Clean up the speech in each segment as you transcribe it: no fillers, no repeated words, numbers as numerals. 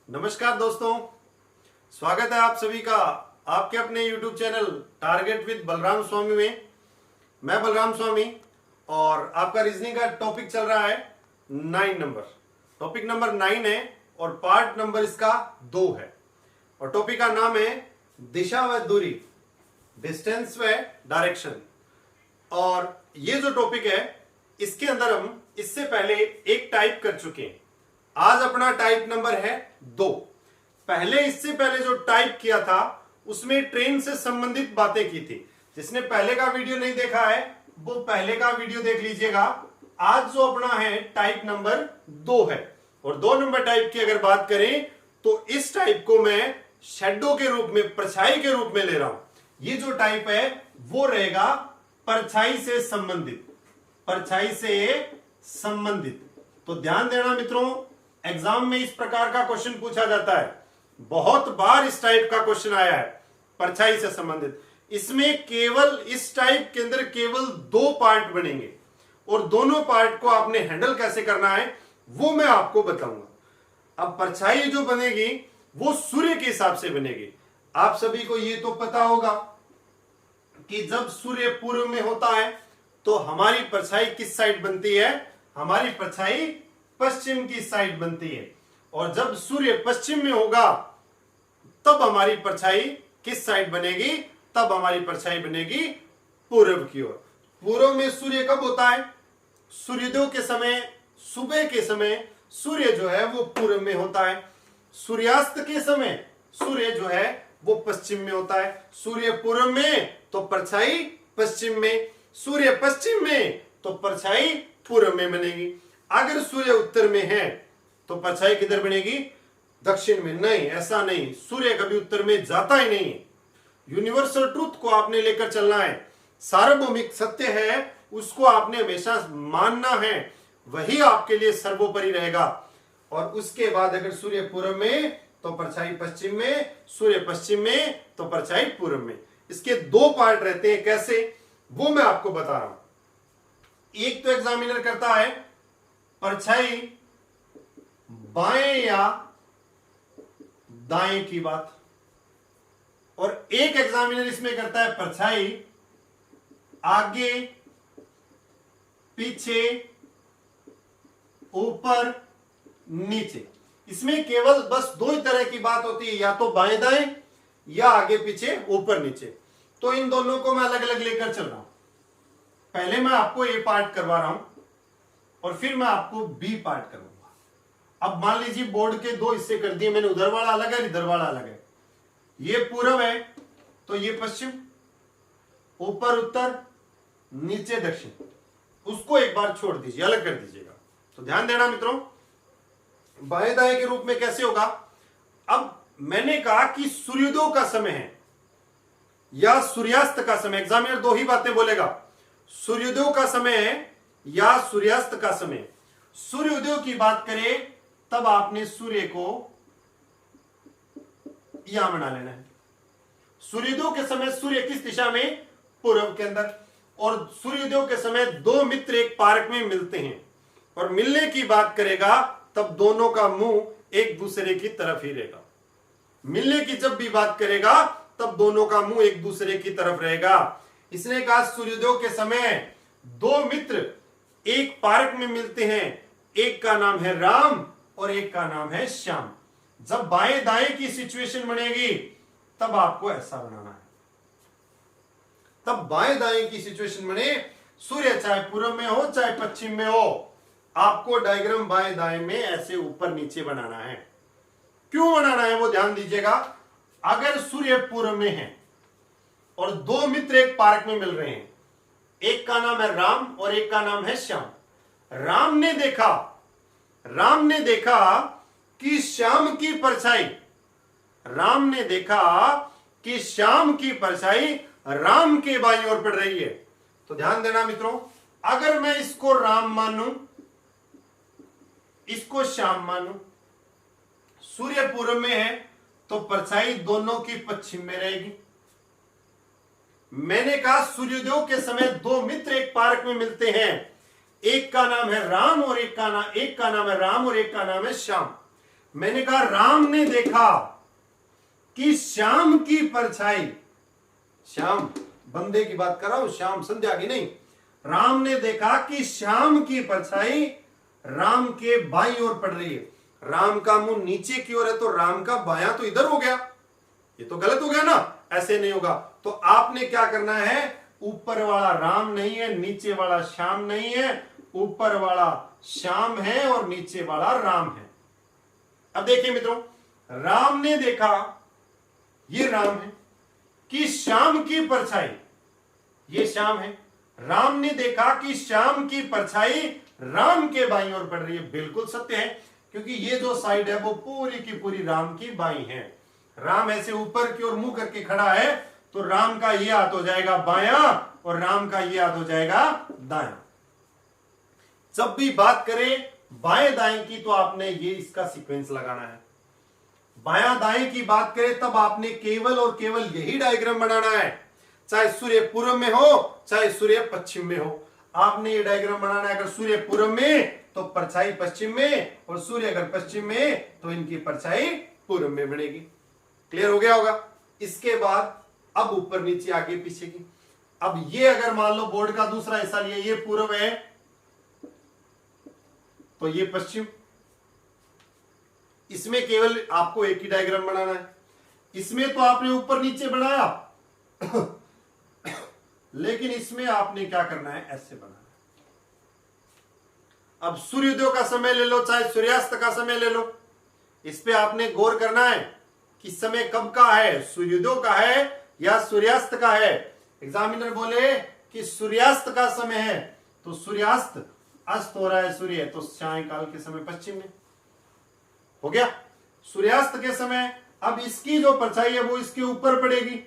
नमस्कार दोस्तों, स्वागत है आप सभी का आपके अपने YouTube channel Target with Balram Swami में। मैं बलराम स्वामी और आपका रीजनिंग का टॉपिक चल रहा है 9 नंबर। टॉपिक नंबर 9 है और पार्ट नंबर इसका 2 है और टॉपिक का नाम है दिशा व दूरी, डिस्टेंस व डायरेक्शन। और ये जो टॉपिक है इसके अंदर हम इससे पहले एक टाइप कर चुके हैं। आज अपना टाइप नंबर है 2। पहले इससे पहले जो टाइप किया था उसमें ट्रेन से संबंधित बातें की थी। जिसने पहले का वीडियो नहीं देखा है वो पहले का वीडियो देख लीजिएगा। आज जो अपना है टाइप नंबर 2 है और 2 नंबर टाइप की अगर बात करें तो इस टाइप को मैं शैडो के रूप में, परछाई के रूप में ले रहा हूं। ये जो टाइप है वो रहेगा परछाई से संबंधित, परछाई से संबंधित। तो ध्यान देना मित्रों, एग्जाम में इस प्रकार का क्वेश्चन पूछा जाता है। बहुत बार इस टाइप का क्वेश्चन आया है परछाई से संबंधित। इसमें केवल इस टाइप के अंदर केवल 2 पार्ट बनेंगे और दोनों पार्ट को आपने हैंडल कैसे करना है वो मैं आपको बताऊंगा। अब परछाई जो बनेगी वो सूर्य के हिसाब से बनेगी। आप सभी को ये तो पता होगा कि जब सूर्य पूर्व में होता है तो हमारी परछाई किस साइड बनती है? हमारी परछाई पश्चिम की साइड बनती है। और जब सूर्य पश्चिम में होगा तब हमारी परछाई किस साइड बनेगी? तब हमारी परछाई बनेगी पूर्व की ओर। पूर्व में सूर्य कब होता है? सूर्योदय के समय, सुबह के समय सूर्य जो है वो पूर्व में होता है। सूर्यास्त के समय सूर्य जो है वो पश्चिम में होता है। सूर्य पूर्व में तो परछाई पश्चिम में, सूर्य पश्चिम में तो परछाई पूर्व में बनेगी। अगर सूर्य उत्तर में है तो परछाई किधर बनेगी? दक्षिण में। नहीं, ऐसा नहीं, सूर्य कभी उत्तर में जाता ही नहीं है। यूनिवर्सल ट्रूथ को आपने लेकर चलना है। सार्वभौमिक सत्य है उसको आपने हमेशा मानना है, वही आपके लिए सर्वोपरि रहेगा। और उसके बाद अगर सूर्य पूर्व में तो परछाई पश्चिम में, सूर्य पश्चिम में तो परछाई पूर्व में। इसके 2 पार्ट रहते हैं। कैसे वो मैं आपको बता रहा हूं। एक तो एग्जामिनर करता है परछाई बाएं या दाएं की बात, और एक एग्जामिनर इसमें करता है परछाई आगे, पीछे, ऊपर, नीचे। इसमें केवल बस 2 ही तरह की बात होती है, या तो बाएं दाएं या आगे पीछे, ऊपर नीचे। तो इन दोनों को मैं अलग अलग लेकर चल रहा हूं। पहले मैं आपको ए पार्ट करवा रहा हूं और फिर मैं आपको बी पार्ट करूंगा। अब मान लीजिए बोर्ड के 2 हिस्से कर दिए मैंने, उधर वाला अलग है, इधर वाला अलग है। ये पूर्व है तो ये पश्चिम, ऊपर उत्तर, नीचे दक्षिण। उसको एक बार छोड़ दीजिए, अलग कर दीजिएगा। तो ध्यान देना मित्रों, बाएं दाएं के रूप में कैसे होगा? अब मैंने कहा कि सूर्योदय का समय है या सूर्यास्त का समय। एग्जामिनर 2 ही बातें बोलेगा, सूर्योदय का समय है या सूर्यास्त का समय। सूर्योदय की बात करें तब आपने सूर्य को यहां बना लेना है। सूर्योदय के समय सूर्य किस दिशा में? पूर्व के अंदर। और सूर्योदय के समय 2 मित्र एक पार्क में मिलते हैं और मिलने की बात करेगा तब दोनों का मुंह एक दूसरे की तरफ ही रहेगा। मिलने की जब भी बात करेगा तब दोनों का मुंह एक दूसरे की तरफ रहेगा। इसने कहा सूर्योदय के समय 2 मित्र एक पार्क में मिलते हैं, एक का नाम है राम और एक का नाम है श्याम। जब बाएं दाएं की सिचुएशन बनेगी तब आपको ऐसा बनाना है। तब बाएं दाएं की सिचुएशन बने, सूर्य चाहे पूर्व में हो चाहे पश्चिम में हो, आपको डायग्राम बाएं दाएं में ऐसे ऊपर नीचे बनाना है। क्यों बनाना है वो ध्यान दीजिएगा। अगर सूर्य पूर्व में है और 2 मित्र एक पार्क में मिल रहे हैं, एक का नाम है राम और एक का नाम है श्याम। राम ने देखा कि श्याम की परछाई, राम ने देखा कि श्याम की परछाई राम के बाईं ओर पड़ रही है। तो ध्यान देना मित्रों, अगर मैं इसको राम मानूं, इसको श्याम मानूं, सूर्य पूर्व में है तो परछाई दोनों की पश्चिम में रहेगी। मैंने कहा सूर्योदय के समय 2 मित्र एक पार्क में मिलते हैं, एक का नाम है राम और एक का नाम है राम और एक का नाम है श्याम। मैंने कहा राम ने देखा कि श्याम की परछाई, श्याम बंदे की बात कर रहा हूं, श्याम संध्या की नहीं। राम ने देखा कि श्याम की परछाई राम के बाईं ओर पड़ रही है। राम का मुंह नीचे की ओर है तो राम का बायां तो इधर हो गया, ये तो गलत हो गया ना, ऐसे नहीं होगा। तो आपने क्या करना है, ऊपर वाला राम नहीं है, नीचे वाला श्याम नहीं है, ऊपर वाला श्याम है और नीचे वाला राम है। अब देखिए मित्रों, राम ने देखा, ये राम है, कि श्याम की परछाई, ये श्याम है। राम ने देखा कि श्याम की परछाई राम के बाईं ओर पड़ रही है। बिल्कुल सत्य है, क्योंकि ये जो साइड है वो पूरी की पूरी राम की बाईं है। राम ऐसे ऊपर की ओर मुंह करके खड़ा है तो राम का ये हाथ हो जाएगा बायां और राम का ये हाथ हो जाएगा दायां। जब भी बात करें बाएं दाएं की तो आपने ये इसका सीक्वेंस लगाना है। बायां दाएं की बात करें तब आपने केवल और केवल यही डायग्राम बनाना है, चाहे सूर्य पूर्व में हो चाहे सूर्य पश्चिम में हो। आपने ये डायग्राम बनाना है। अगर सूर्य पूर्व में तो परछाई पश्चिम में, और सूर्य अगर पश्चिम में तो इनकी परछाई पूर्व में बनेगी। क्लियर हो गया होगा। इसके बाद अब ऊपर नीचे आगे पीछे की, अब ये अगर मान लो बोर्ड का दूसरा हिस्सा लिया, ये पूर्व है तो ये पश्चिम, इसमें केवल आपको एक ही डायग्राम बनाना है। इसमें तो आपने ऊपर नीचे बनाया लेकिन इसमें आपने क्या करना है, ऐसे बनाना है। अब सूर्योदय का समय ले लो चाहे सूर्यास्त का समय ले लो, इस पे आपने गौर करना है कि समय कब का है, सूर्योदय का है या सूर्यास्त का है। एग्जामिनर बोले कि सूर्यास्त का समय है तो सूर्यास्त, अस्त हो रहा है सूर्य तो सायंकाल के समय पश्चिम में हो गया। सूर्यास्त के समय अब इसकी जो परछाई है वो इसके ऊपर पड़ेगी,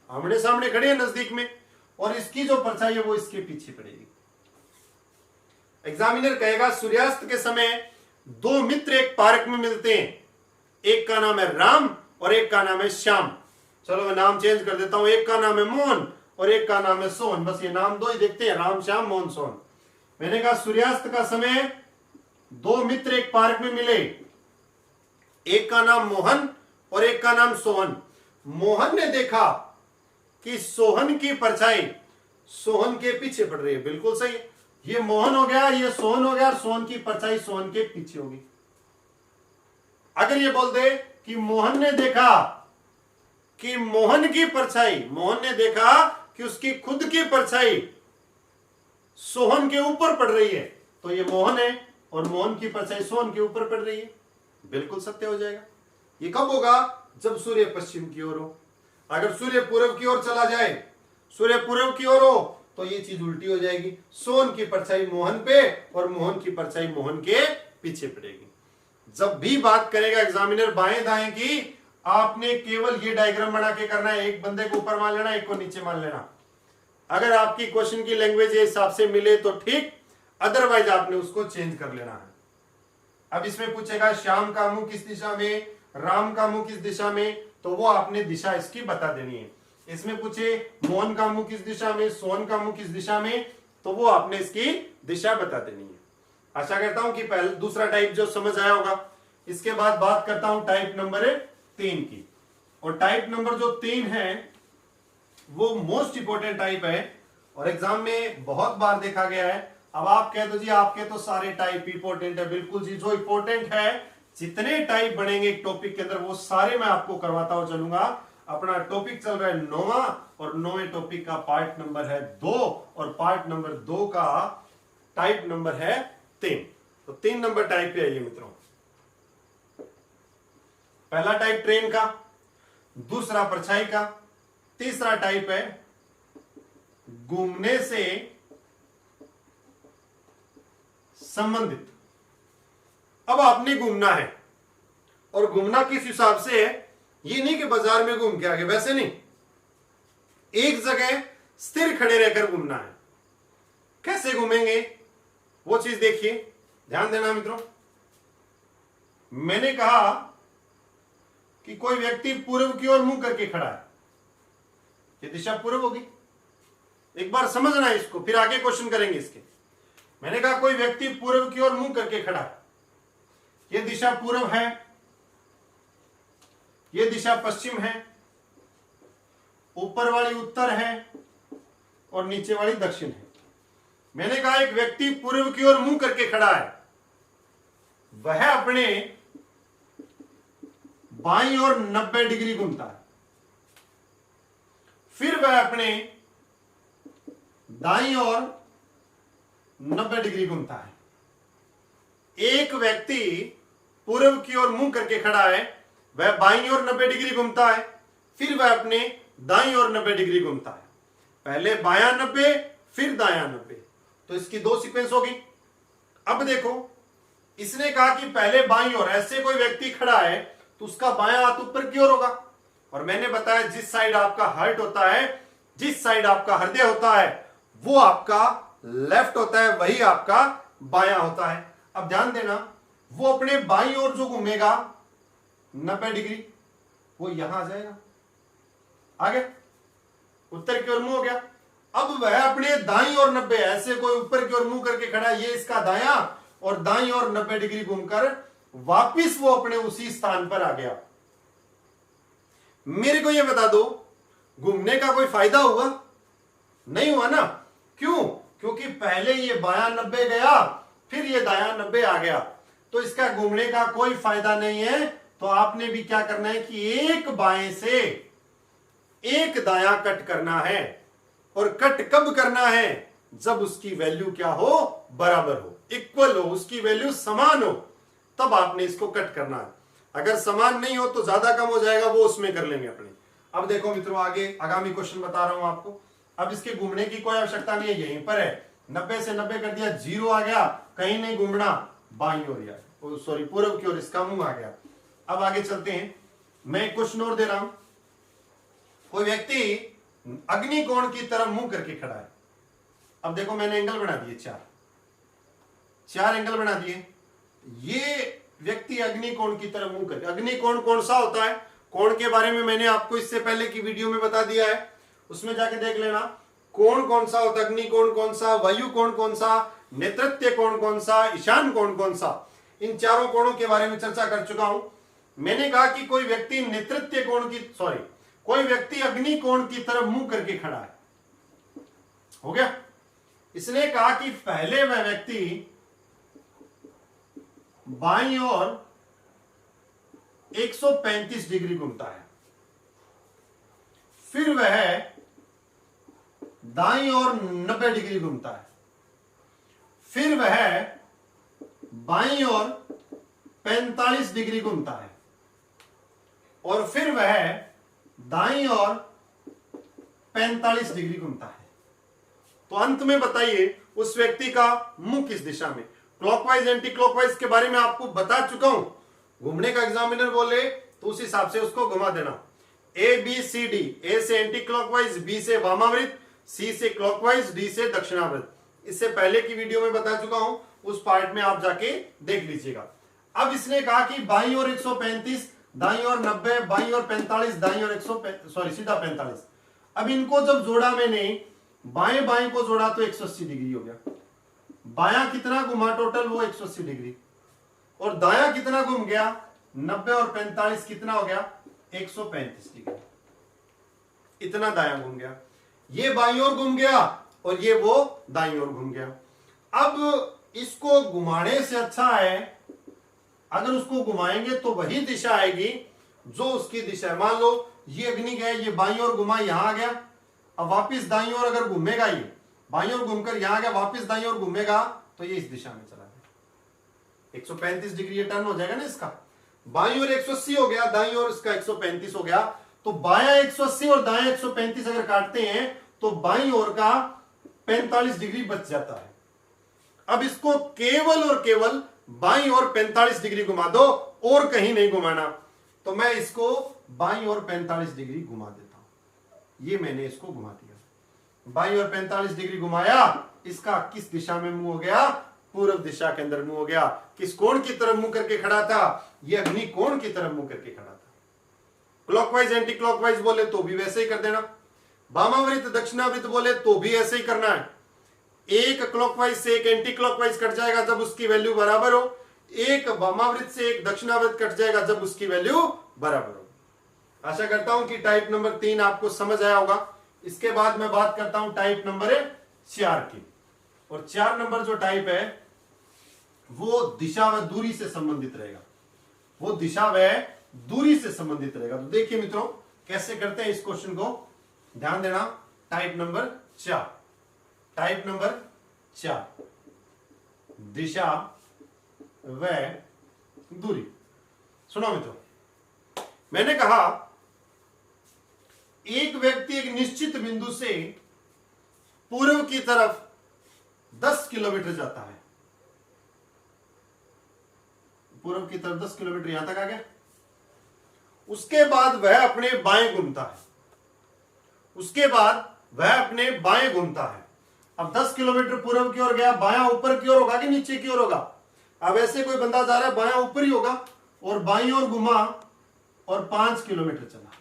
आमने सामने खड़े हैं नजदीक में, और इसकी जो परछाई है वो इसके पीछे पड़ेगी। एग्जामिनर कहेगा सूर्यास्त के समय दो मित्र एक पार्क में मिलते हैं, एक का नाम है राम और एक का नाम है श्याम। चलो मैं नाम चेंज कर देता हूं, एक का नाम है मोहन और एक का नाम है सोहन। बस ये नाम दो ही देखते हैं, राम श्याम मोहन सोहन। मैंने कहा सूर्यास्त का समय दो मित्र एक पार्क में मिले, एक का नाम मोहन और एक का नाम सोहन। मोहन ने देखा कि सोहन की परछाई सोहन के पीछे पड़ रही है। बिल्कुल सही, ये मोहन हो गया, ये सोहन हो गया, और सोहन की परछाई सोहन के पीछे होगी। अगर ये बोल दे कि मोहन ने देखा कि मोहन की परछाई, मोहन ने देखा कि उसकी खुद की परछाई सोहन के ऊपर पड़ रही है, तो ये मोहन है और मोहन की परछाई सोहन के ऊपर पड़ रही है। बिल्कुल सत्य हो जाएगा। ये कब होगा, जब सूर्य पश्चिम की ओर हो। अगर सूर्य पूर्व की ओर चला जाए, सूर्य पूर्व की ओर हो तो ये चीज उल्टी हो जाएगी, सोहन की परछाई मोहन पे और मोहन की परछाई मोहन के पीछे पड़ेगी। जब भी बात करेगा एग्जामिनर बाएं दाएं की, आपने केवल ये डायग्राम बना के करना है। एक बंदे को ऊपर मान लेना, एक को नीचे मान लेना। अगर आपकी क्वेश्चन की लैंग्वेज ये हिसाब से मिले तो ठीक, अदरवाइज आपने उसको चेंज कर लेना है। अब इसमें पूछेगा श्याम का मुंह किस दिशा में, राम का मुंह किस दिशा में, तो वो आपने दिशा इसकी बता देनी है। इसमें पूछे मोहन का मुंह किस दिशा में, सोहन का मुंह किस दिशा में, तो वो आपने इसकी दिशा बता देनी है। आशा करता हूं कि पहले दूसरा टाइप जो समझ आया होगा। इसके बाद बात करता हूं टाइप नंबर 3 की, और टाइप नंबर जो 3 है वो मोस्ट इंपोर्टेंट टाइप है और एग्जाम में बहुत बार देखा गया है। अब आप कह दो जी आपके तो सारे टाइप इंपोर्टेंट है। बिल्कुल जी, जो इंपोर्टेंट है, जितने टाइप बनेंगे एक टॉपिक के अंदर वो सारे मैं आपको करवाता हुआ चलूंगा। अपना टॉपिक चल रहा है 9वां, और 9वें टॉपिक का पार्ट नंबर है 2, और पार्ट नंबर 2 का टाइप नंबर है 3। तो 3 नंबर टाइप पे आइए मित्रों। पहला टाइप ट्रेन का, दूसरा परछाई का, तीसरा टाइप है घूमने से संबंधित। अब आपने घूमना है, और घूमना किस हिसाब से है, ये नहीं कि बाजार में घूम के आगे, वैसे नहीं, एक जगह स्थिर खड़े रहकर घूमना है। कैसे घूमेंगे वो चीज देखिए, ध्यान देना मित्रों। मैंने कहा कि कोई व्यक्ति पूर्व की ओर मुंह करके खड़ा है, ये दिशा पूर्व होगी। एक बार समझना है इसको, फिर आगे क्वेश्चन करेंगे इसके। मैंने कहा कोई व्यक्ति पूर्व की ओर मुंह करके खड़ा है, ये दिशा पूर्व है, ये दिशा पश्चिम है, ऊपर वाली उत्तर है और नीचे वाली दक्षिण है। मैंने कहा एक व्यक्ति पूर्व की ओर मुंह करके खड़ा है, वह अपने बाईं ओर 90 डिग्री घूमता है, फिर वह अपने दाईं ओर 90 डिग्री घूमता है। एक व्यक्ति पूर्व की ओर मुंह करके खड़ा है, वह बाईं ओर 90 डिग्री घूमता है, फिर वह अपने दाईं ओर 90 डिग्री घूमता है। पहले बायां 90 फिर दायां 90, तो इसकी दो सीक्वेंस होगी। अब देखो, इसने कहा कि पहले बाईं ओर, ऐसे कोई व्यक्ति खड़ा है तो उसका बायां हाथ ऊपर की ओर होगा, और मैंने बताया जिस साइड आपका हार्ट होता है, जिस साइड आपका हृदय होता है, वो आपका लेफ्ट होता है, वही आपका बायां होता है। अब ध्यान देना, वो अपने बाईं ओर जो घूमेगा 90 डिग्री, वो यहां आ जाएगा, आगे उत्तर की ओर मुंह हो गया। अब वह अपने दाईं ओर 90, ऐसे कोई ऊपर की ओर मुंह करके खड़ा है, ये इसका दायां, और दाईं ओर 90 डिग्री घूमकर वापिस वो अपने उसी स्थान पर आ गया। मेरे को ये बता दो, घूमने का कोई फायदा हुआ? नहीं हुआ ना। क्यों? क्योंकि पहले ये बायां 90 गया, फिर ये दायां 90 आ गया, तो इसका घूमने का कोई फायदा नहीं है। तो आपने भी क्या करना है कि एक बाएं से एक दायां कट करना है, और कट कब करना है? जब उसकी वैल्यू क्या हो? बराबर हो, इक्वल हो, उसकी वैल्यू समान हो, तब आपने इसको कट करना है। अगर समान नहीं हो तो ज्यादा कम हो जाएगा, वो उसमें कर लेंगे अपने। अब देखो मित्रों, आगे आगामी क्वेश्चन बता रहा हूं आपको। अब इसके घूमने की कोई आवश्यकता नहीं है, यहीं पर है। 90 से 90 कर दिया, 0 आ गया, कहीं नहीं घूमना, बाईं ओर या सॉरी पूर्व की ओर इसका मुंह आ गया। अब आगे चलते हैं, मैं क्वेश्चन और दे रहा हूं। कोई व्यक्ति अग्निकोण की तरफ मुंह करके खड़ा है। अब देखो, मैंने एंगल बना दिए, चार एंगल बना दिए। ये व्यक्ति अग्निकोण की तरफ मुंह करके, अग्निकोण कौन सा होता है, कोण के बारे में मैंने आपको इससे पहले की वीडियो में बता दिया है, उसमें जाके देख लेना। कोण कौन सा होता है, अग्निकोण कौन सा, वायु कोण कौन सा, नेतृत्व कोण कौन सा, ईशान कोण कौन सा, इन चारों कोणों के बारे में चर्चा कर चुका हूं। मैंने कहा कि कोई व्यक्ति नेतृत्व कोण की कोई व्यक्ति अग्निकोण की तरफ मुंह करके खड़ा है, हो गया। इसने कहा कि पहले वह व्यक्ति बाईं ओर 135 डिग्री घूमता है, फिर वह दाईं ओर 90 डिग्री घूमता है, फिर वह बाईं ओर 45 डिग्री घूमता है, और फिर वह दाईं ओर 45 डिग्री घूमता है। तो अंत में बताइए उस व्यक्ति का मुंह किस दिशा में? क्लॉकवाइज एंटी क्लॉकवाइज के बारे में आपको बता चुका हूं। घूमने का एग्जामिनर बोले तो उस हिसाब से उसको घुमा देना। ए बी सी डी, ए से एंटी क्लॉकवाइज, बी से वामावृत, सी से क्लॉकवाइज, डी से दक्षिणावृत। इससे पहले की वीडियो में बता चुका हूं, उस पार्ट में आप जाके देख लीजिएगा। अब इसने कहा कि बाईं ओर 135, दाईं ओर 90, बाईं ओर 45, दाईं ओर सीधा 45। अब इनको जब जोड़ा मैंने, बाएं बाएं को जोड़ा तो 180 डिग्री हो गया। बायां कितना घुमा टोटल? वो 180 डिग्री। और दायां कितना घूम गया? 90 और 45 कितना हो गया? 135 डिग्री। इतना दायां घूम गया। ये बाईं ओर घूम गया और ये वो दाईं ओर घूम गया। अब इसको घुमाने से अच्छा है, अगर उसको घुमाएंगे तो वही दिशा आएगी जो उसकी दिशा है। मान लो ये अग्नि गया, ये बाईं ओर घुमा, यहां आ गया। अब वापिस दाईं ओर अगर घूमेगा, ये बाईं ओर घूमकर यहां आ गया, वापिस दाईं ओर घूमेगा तो ये इस दिशा में चला गया। 135 डिग्री ये टर्न हो जाएगा ना इसका। बाईं ओर 180 हो गया, दाईं ओर इसका 135 हो गया। तो बायां 180 और दायां 135 अगर काटते हैं तो बाईं ओर का 45 डिग्री बच जाता है। अब इसको केवल और केवल बाईं ओर 45 डिग्री घुमा दो, और कहीं नहीं घुमाना। तो मैं इसको बाईं ओर 45 डिग्री घुमा देता हूं। ये मैंने इसको घुमा दिया, बाईं ओर 45 डिग्री घुमाया। इसका किस दिशा में मुंह हो गया? पूर्व दिशा के अंदर मुंह हो गया। किस कोण की तरफ मुंह करके खड़ा था? ये अग्नि कोण की तरफ मुंह करके खड़ा था। क्लॉकवाइज एंटी क्लॉकवाइज बोले तो भी वैसे ही कर देना। वामावृत दक्षिणावृत बोले तो भी ऐसे ही करना है। एक क्लॉकवाइज से एक एंटी क्लॉकवाइज कट जाएगा जब उसकी वैल्यू बराबर हो। एक वामावृत से एक दक्षिणावृत कट जाएगा जब उसकी वैल्यू बराबर होगी। आशा करता हूं कि टाइप नंबर 3 आपको समझ आया होगा। इसके बाद मैं बात करता हूं टाइप नंबर 4 की। और 4 नंबर जो टाइप है वो दिशा व दूरी से संबंधित रहेगा। वो दिशा व दूरी से संबंधित रहेगा। तो देखिए मित्रों कैसे करते हैं इस क्वेश्चन को, ध्यान देना। टाइप नंबर 4, टाइप नंबर 4, दिशा व दूरी। सुनो मित्रों, मैंने कहा एक व्यक्ति एक निश्चित बिंदु से पूर्व की तरफ 10 किलोमीटर जाता है। पूर्व की तरफ 10 किलोमीटर यहां तक आ गया। उसके बाद वह अपने बाएं घूमता है। उसके बाद वह अपने बाएं घूमता है। अब 10 किलोमीटर पूर्व की ओर गया, बायां ऊपर की ओर होगा कि नीचे की ओर होगा? अब ऐसे कोई बंदा जा रहा है, बायां ऊपर ही होगा, और बाईं ओर घुमा और 5 किलोमीटर चला।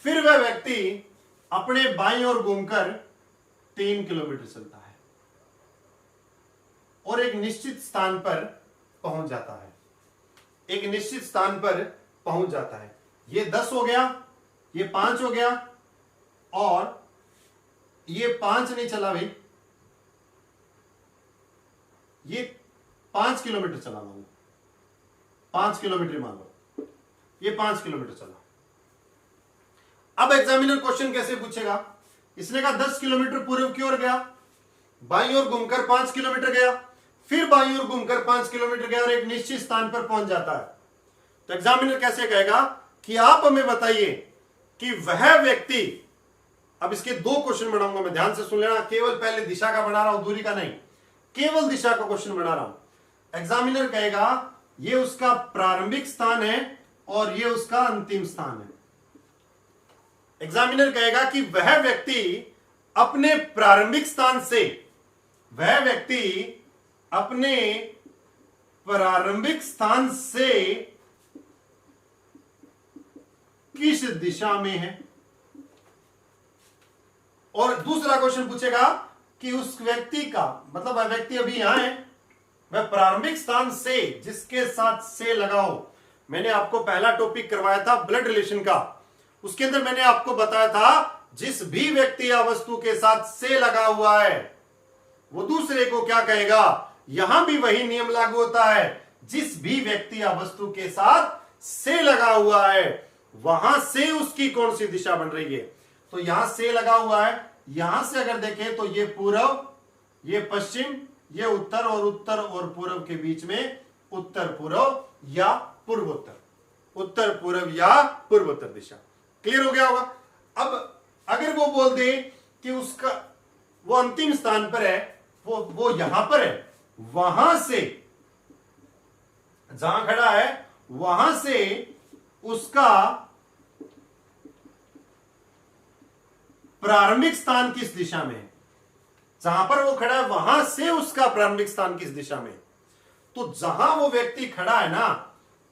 फिर वह व्यक्ति अपने बाईं ओर घूमकर 3 किलोमीटर चलता है और एक निश्चित स्थान पर पहुंच जाता है। एक निश्चित स्थान पर पहुंच जाता है। ये 10 हो गया, ये 5 हो गया, और ये 5 नहीं चला भाई, ये 5 किलोमीटर चला। मान लो 5 किलोमीटर मान लो, ये 5 किलोमीटर चला। अब एग्जामिनर क्वेश्चन कैसे पूछेगा? इसने कहा 10 किलोमीटर पूर्व की ओर गया, बाईं ओर घूमकर 5 किलोमीटर गया, फिर बाईं ओर घूमकर 5 किलोमीटर गया और एक निश्चित स्थान पर पहुंच जाता है। तो एग्जामिनर कैसे कहेगा कि आप हमें बताइए कि वह व्यक्ति, अब इसके 2 क्वेश्चन बनाऊंगा मैं, ध्यान से सुन लेना। केवल पहले दिशा का बना रहा हूं, दूरी का नहीं, केवल दिशा का क्वेश्चन बना रहा हूं। एग्जामिनर कहेगा ये उसका प्रारंभिक स्थान है और ये उसका अंतिम स्थान है। एग्जामिनर कहेगा कि वह व्यक्ति अपने प्रारंभिक स्थान से, वह व्यक्ति अपने प्रारंभिक स्थान से किस दिशा में है। और दूसरा क्वेश्चन पूछेगा कि उस व्यक्ति का, मतलब वह व्यक्ति अभी यहां है, वह प्रारंभिक स्थान से जिसके साथ से लगाओ। मैंने आपको पहला टॉपिक करवाया था ब्लड रिलेशन का, उसके अंदर मैंने आपको बताया था जिस भी व्यक्ति या वस्तु के साथ से लगा हुआ है वो दूसरे को क्या कहेगा। यहां भी वही नियम लागू होता है, जिस भी व्यक्ति या वस्तु के साथ से लगा हुआ है वहां से उसकी कौन सी दिशा बन रही है। तो यहां से लगा हुआ है, यहां से अगर देखें तो ये पूर्व, ये पश्चिम, ये उत्तर, और उत्तर और पूर्व के बीच में उत्तर पूर्व या पूर्वोत्तर, उत्तर पूर्व या पूर्वोत्तर दिशा। क्लियर हो गया होगा। अब अगर वो बोल दे कि उसका वो अंतिम स्थान पर है, वो यहां पर है, वहां से जहां खड़ा है वहां से उसका प्रारंभिक स्थान किस दिशा में है, जहां पर वो खड़ा है वहां से उसका प्रारंभिक स्थान किस दिशा में। तो जहां वो व्यक्ति खड़ा है ना,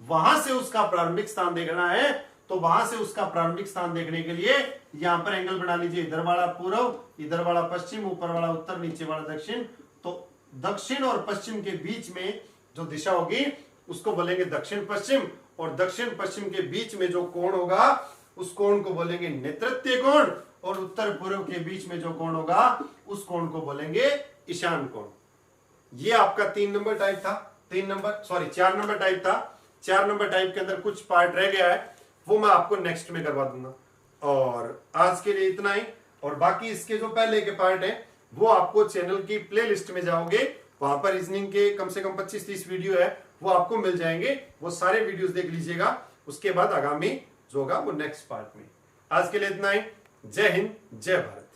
वहां से उसका प्रारंभिक स्थान देखना है। तो वहां से उसका प्रारंभिक स्थान देखने के लिए यहां पर एंगल बना लीजिए, इधर वाला पूर्व, इधर वाला पश्चिम, ऊपर वाला उत्तर, नीचे वाला दक्षिण। तो दक्षिण और पश्चिम के बीच में जो दिशा होगी उसको बोलेंगे दक्षिण पश्चिम, और दक्षिण पश्चिम के बीच में जो कोण होगा उस कोण को बोलेंगे नेतृत्व कोण, और उत्तर पूर्व के बीच में जो कोण होगा उस कोण को बोलेंगे ईशान कोण। ये आपका 3 नंबर टाइप था, 4 नंबर टाइप था। 4 नंबर टाइप के अंदर कुछ पार्ट रह गया है, वो मैं आपको नेक्स्ट में करवा दूंगा। और आज के लिए इतना ही, और बाकी इसके जो पहले के पार्ट है वो आपको चैनल की प्लेलिस्ट में जाओगे, वहां पर रीजनिंग के कम से कम 25-30 वीडियो है, वो आपको मिल जाएंगे। वो सारे वीडियोस देख लीजिएगा। उसके बाद आगामी जो होगा वो नेक्स्ट पार्ट में। आज के लिए इतना ही। जय हिंद, जय भारत।